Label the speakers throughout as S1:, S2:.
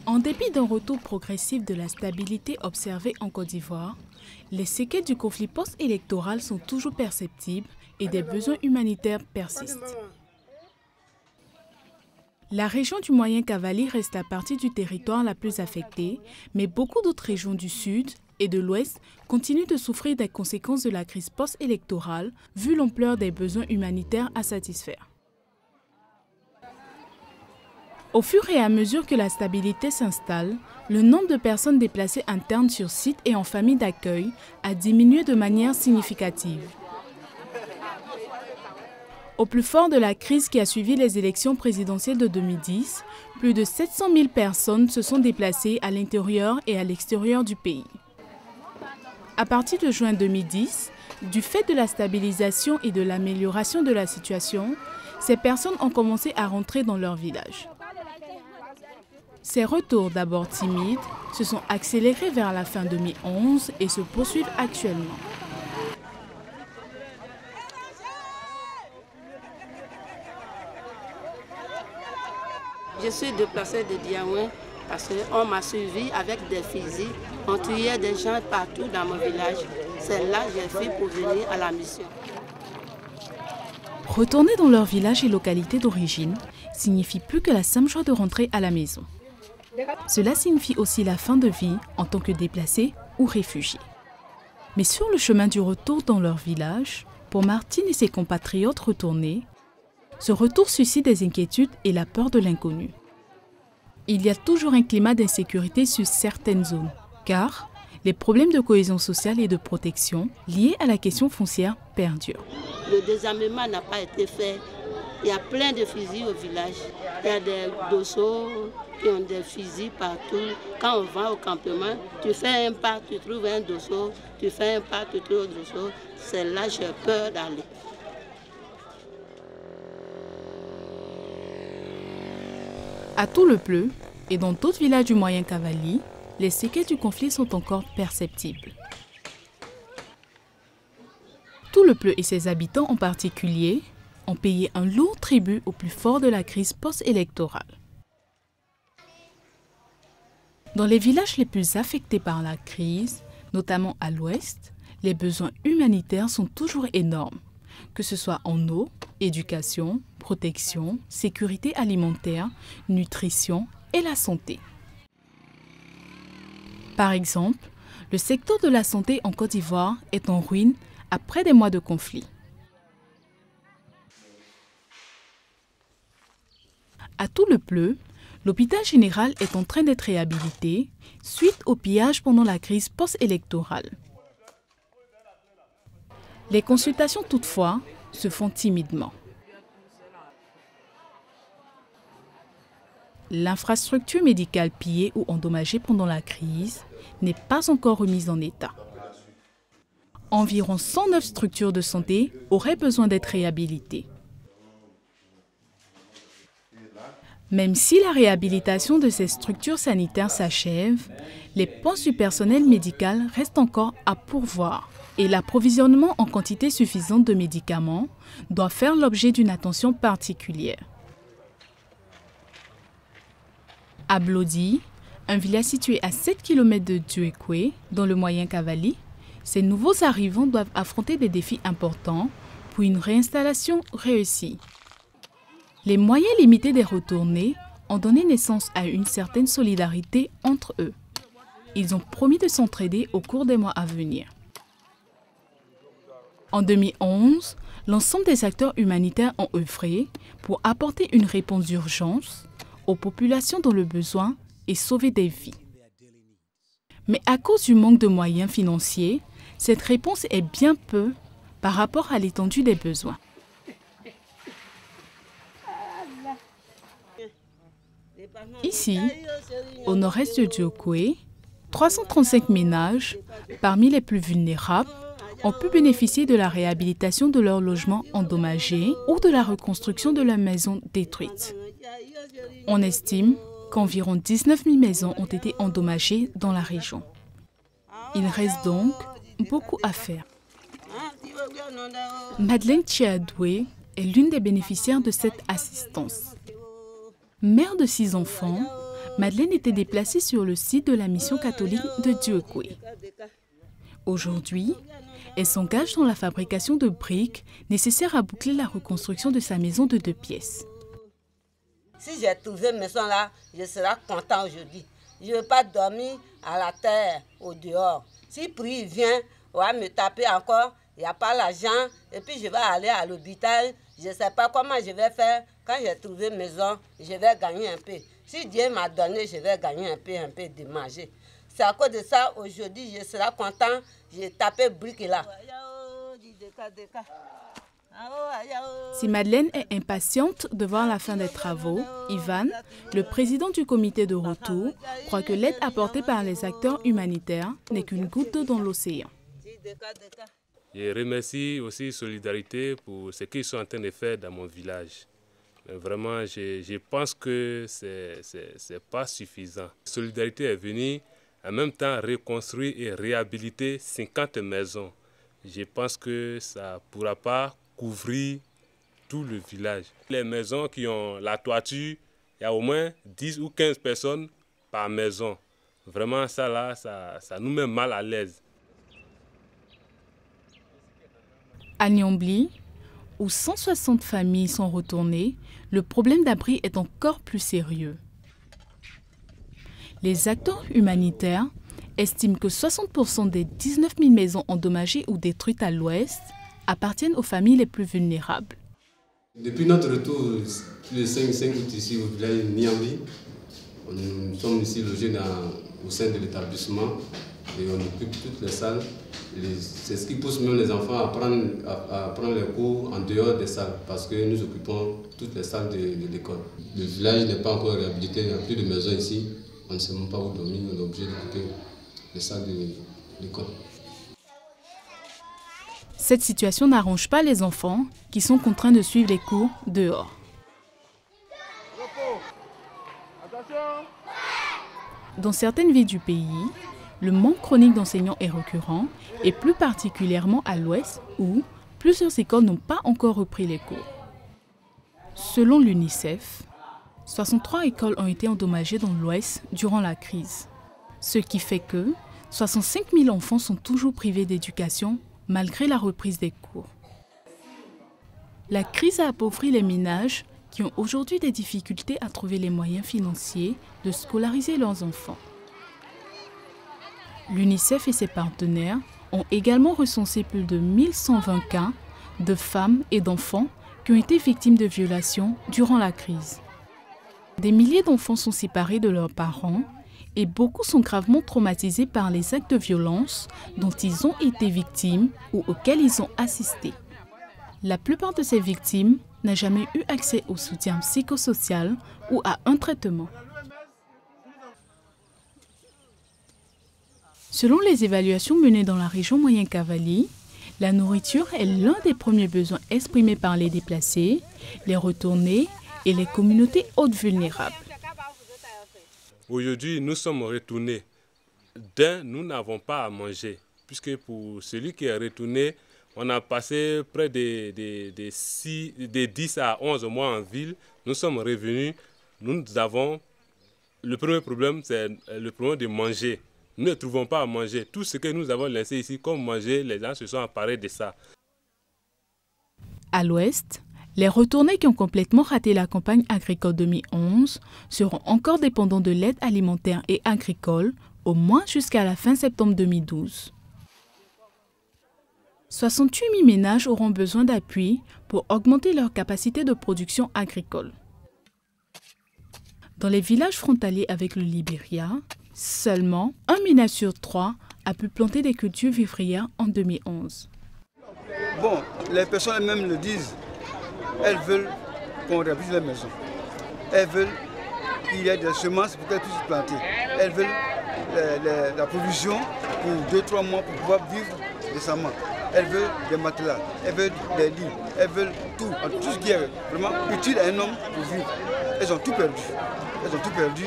S1: En dépit d'un retour progressif de la stabilité observée en Côte d'Ivoire, les séquelles du conflit post-électoral sont toujours perceptibles et des besoins humanitaires persistent. La région du Moyen-Cavally reste la partie du territoire la plus affectée, mais beaucoup d'autres régions du sud et de l'ouest continuent de souffrir des conséquences de la crise post-électorale, vu l'ampleur des besoins humanitaires à satisfaire. Au fur et à mesure que la stabilité s'installe, le nombre de personnes déplacées internes sur site et en famille d'accueil a diminué de manière significative. Au plus fort de la crise qui a suivi les élections présidentielles de 2010, plus de 700 000 personnes se sont déplacées à l'intérieur et à l'extérieur du pays. À partir de juin 2010, du fait de la stabilisation et de l'amélioration de la situation, ces personnes ont commencé à rentrer dans leur village. Ces retours, d'abord timides, se sont accélérés vers la fin 2011 et se poursuivent actuellement.
S2: Je suis déplacée de Diaoué parce qu'on m'a suivi avec des fusils. On tuait des gens partout dans mon village. C'est là que j'ai fait pour venir à la mission.
S1: Retourner dans leur village et localité d'origine signifie plus que la simple joie de rentrer à la maison. Cela signifie aussi la fin de vie en tant que déplacés ou réfugiés. Mais sur le chemin du retour dans leur village, pour Martine et ses compatriotes retournés, ce retour suscite des inquiétudes et la peur de l'inconnu. Il y a toujours un climat d'insécurité sur certaines zones, car les problèmes de cohésion sociale et de protection liés à la question foncière perdurent.
S2: Le désarmement n'a pas été fait. Il y a plein de fusils au village. Il y a des dossos qui ont des fusils partout. Quand on va au campement, tu fais un pas, tu trouves un dosso. Tu fais un pas, tu trouves un dosso. C'est là que j'ai peur d'aller.
S1: À Tout-le-Pleu et dans d'autres villages du Moyen-Cavally, les séquelles du conflit sont encore perceptibles. Tout-le-Pleu et ses habitants en particulier ont payé un lourd tribut au plus fort de la crise post-électorale. Dans les villages les plus affectés par la crise, notamment à l'ouest, les besoins humanitaires sont toujours énormes, que ce soit en eau, éducation, protection, sécurité alimentaire, nutrition et la santé. Par exemple, le secteur de la santé en Côte d'Ivoire est en ruine après des mois de conflit. À Tout-le-Pleu, l'hôpital général est en train d'être réhabilité suite au pillage pendant la crise post-électorale. Les consultations, toutefois, se font timidement. L'infrastructure médicale pillée ou endommagée pendant la crise n'est pas encore remise en état. Environ 109 structures de santé auraient besoin d'être réhabilitées. Même si la réhabilitation de ces structures sanitaires s'achève, les postes du personnel médical restent encore à pourvoir et l'approvisionnement en quantité suffisante de médicaments doit faire l'objet d'une attention particulière. À Blodi, un village situé à 7 km de Djuekwe, dans le Moyen-Cavally, ces nouveaux arrivants doivent affronter des défis importants pour une réinstallation réussie. Les moyens limités des retournés ont donné naissance à une certaine solidarité entre eux. Ils ont promis de s'entraider au cours des mois à venir. En 2011, l'ensemble des acteurs humanitaires ont œuvré pour apporter une réponse d'urgence aux populations dans le besoin et sauver des vies. Mais à cause du manque de moyens financiers, cette réponse est bien peu par rapport à l'étendue des besoins. Ici, au nord-est de Djuekwe, 335 ménages, parmi les plus vulnérables, ont pu bénéficier de la réhabilitation de leurs logements endommagés ou de la reconstruction de leurs maisons détruites. On estime qu'environ 19 000 maisons ont été endommagées dans la région. Il reste donc beaucoup à faire. Madeleine Chiadoué est l'une des bénéficiaires de cette assistance. Mère de 6 enfants, Madeleine était déplacée sur le site de la mission catholique de Dieukwé. Aujourd'hui, elle s'engage dans la fabrication de briques nécessaires à boucler la reconstruction de sa maison de 2 pièces.
S3: Si j'ai trouvé une maison là, je serai content aujourd'hui. Je ne veux pas dormir à la terre, au dehors. Si prix vient, on va me taper encore, il n'y a pas l'argent, et puis je vais aller à l'hôpital. Je ne sais pas comment je vais faire. Quand j'ai trouvé une maison, je vais gagner un peu. Si Dieu m'a donné, je vais gagner un peu de manger. C'est à cause de ça, aujourd'hui, je serai content. J'ai tapé brique là.
S1: Si Madeleine est impatiente de voir la fin des travaux, Ivan, le président du comité de retour, croit que l'aide apportée par les acteurs humanitaires n'est qu'une goutte d'eau dans l'océan.
S4: Je remercie aussi Solidarité pour ce qu'ils sont en train de faire dans mon village. Mais vraiment, je pense que ce n'est pas suffisant. Solidarité est venue en même temps reconstruire et réhabiliter 50 maisons. Je pense que ça ne pourra pas couvrir tout le village. Les maisons qui ont la toiture, il y a au moins 10 ou 15 personnes par maison. Vraiment, ça là, ça nous met mal à l'aise.
S1: À Niambli, où 160 familles sont retournées, le problème d'abri est encore plus sérieux. Les acteurs humanitaires estiment que 60% des 19 000 maisons endommagées ou détruites à l'ouest appartiennent aux familles les plus vulnérables.
S5: Depuis notre retour le 5 août ici au village Niambli, nous sommes ici logés au sein de l'établissement et on occupe toutes les salles. C'est ce qui pousse même les enfants à prendre les cours en dehors des salles parce que nous occupons toutes les salles de l'école. Le village n'est pas encore réhabilité, il n'y a plus de maison ici. On ne sait même pas où dormir, on est obligé d'occuper les salles de l'école.
S1: Cette situation n'arrange pas les enfants qui sont contraints de suivre les cours dehors. Dans certaines villes du pays, le manque chronique d'enseignants est récurrent, et plus particulièrement à l'ouest où plusieurs écoles n'ont pas encore repris les cours. Selon l'UNICEF, 63 écoles ont été endommagées dans l'ouest durant la crise, ce qui fait que 65 000 enfants sont toujours privés d'éducation malgré la reprise des cours. La crise a appauvri les ménages qui ont aujourd'hui des difficultés à trouver les moyens financiers de scolariser leurs enfants. L'UNICEF et ses partenaires ont également recensé plus de 1120 cas de femmes et d'enfants qui ont été victimes de violations durant la crise. Des milliers d'enfants sont séparés de leurs parents et beaucoup sont gravement traumatisés par les actes de violence dont ils ont été victimes ou auxquels ils ont assisté. La plupart de ces victimes n'ont jamais eu accès au soutien psychosocial ou à un traitement. Selon les évaluations menées dans la région Moyen-Cavali, la nourriture est l'un des premiers besoins exprimés par les déplacés, les retournés et les communautés hautes vulnérables.
S4: Aujourd'hui, nous sommes retournés. Nous n'avons pas à manger, puisque pour celui qui est retourné, on a passé près de 10 à 11 mois en ville. Nous sommes revenus. Nous avons le premier problème, c'est le problème de manger. Nous ne trouvons pas à manger. Tout ce que nous avons laissé ici comme manger, les gens se sont emparés de ça.
S1: À l'ouest, les retournés qui ont complètement raté la campagne agricole 2011 seront encore dépendants de l'aide alimentaire et agricole, au moins jusqu'à la fin septembre 2012. 68 000 ménages auront besoin d'appui pour augmenter leur capacité de production agricole. Dans les villages frontaliers avec le Libéria, seulement un ménage sur 3 a pu planter des cultures vivrières en 2011.
S6: Bon, les personnes elles-mêmes le disent. Elles veulent qu'on réhabilite les maisons. Elles veulent qu'il y ait des semences pour qu'elles puissent planter. Elles veulent la provision pour 2-3 mois pour pouvoir vivre décemment. Elles veulent des matelas, elles veulent des lits, elles veulent tout ce qui est vraiment utile à un homme pour vivre. Elles ont tout perdu. Elles ont tout perdu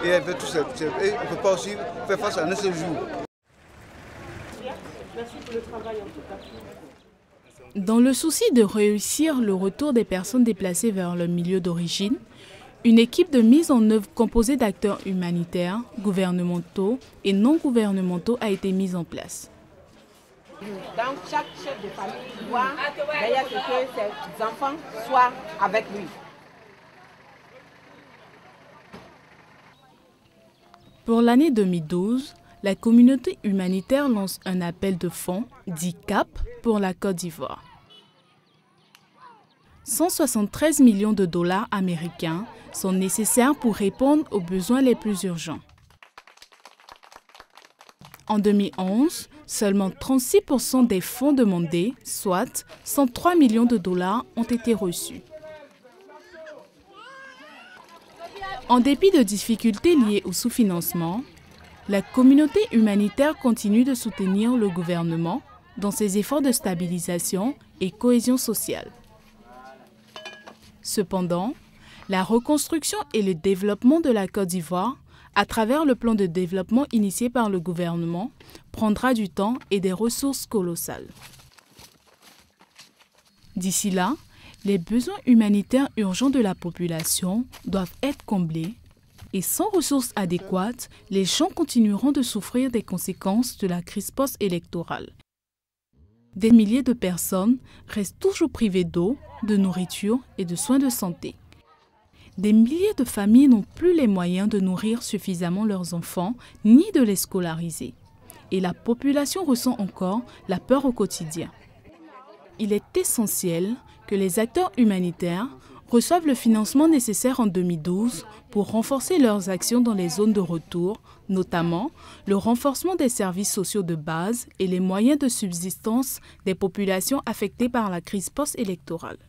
S6: et elles veulent tout ça. Et on ne peut pas aussi faire face à un seul jour.
S7: Merci pour le travail en tout cas.
S1: Dans le souci de réussir le retour des personnes déplacées vers leur milieu d'origine, une équipe de mise en œuvre composée d'acteurs humanitaires, gouvernementaux et non gouvernementaux a été mise en place.
S7: Donc chaque chef de famille doit veiller à ce que ses enfants soient avec lui.
S1: Pour l'année 2012, la communauté humanitaire lance un appel de fonds, dit CAP, pour la Côte d'Ivoire. 173 millions de dollars américains sont nécessaires pour répondre aux besoins les plus urgents. En 2011, seulement 36% des fonds demandés, soit 103 millions de dollars, ont été reçus. En dépit de difficultés liées au sous-financement, la communauté humanitaire continue de soutenir le gouvernement dans ses efforts de stabilisation et cohésion sociale. Cependant, la reconstruction et le développement de la Côte d'Ivoire, à travers le plan de développement initié par le gouvernement, prendra du temps et des ressources colossales. D'ici là, les besoins humanitaires urgents de la population doivent être comblés et sans ressources adéquates, les gens continueront de souffrir des conséquences de la crise post-électorale. Des milliers de personnes restent toujours privées d'eau, de nourriture et de soins de santé. Des milliers de familles n'ont plus les moyens de nourrir suffisamment leurs enfants ni de les scolariser. Et la population ressent encore la peur au quotidien. Il est essentiel que les acteurs humanitaires reçoivent le financement nécessaire en 2012 pour renforcer leurs actions dans les zones de retour, notamment le renforcement des services sociaux de base et les moyens de subsistance des populations affectées par la crise post-électorale.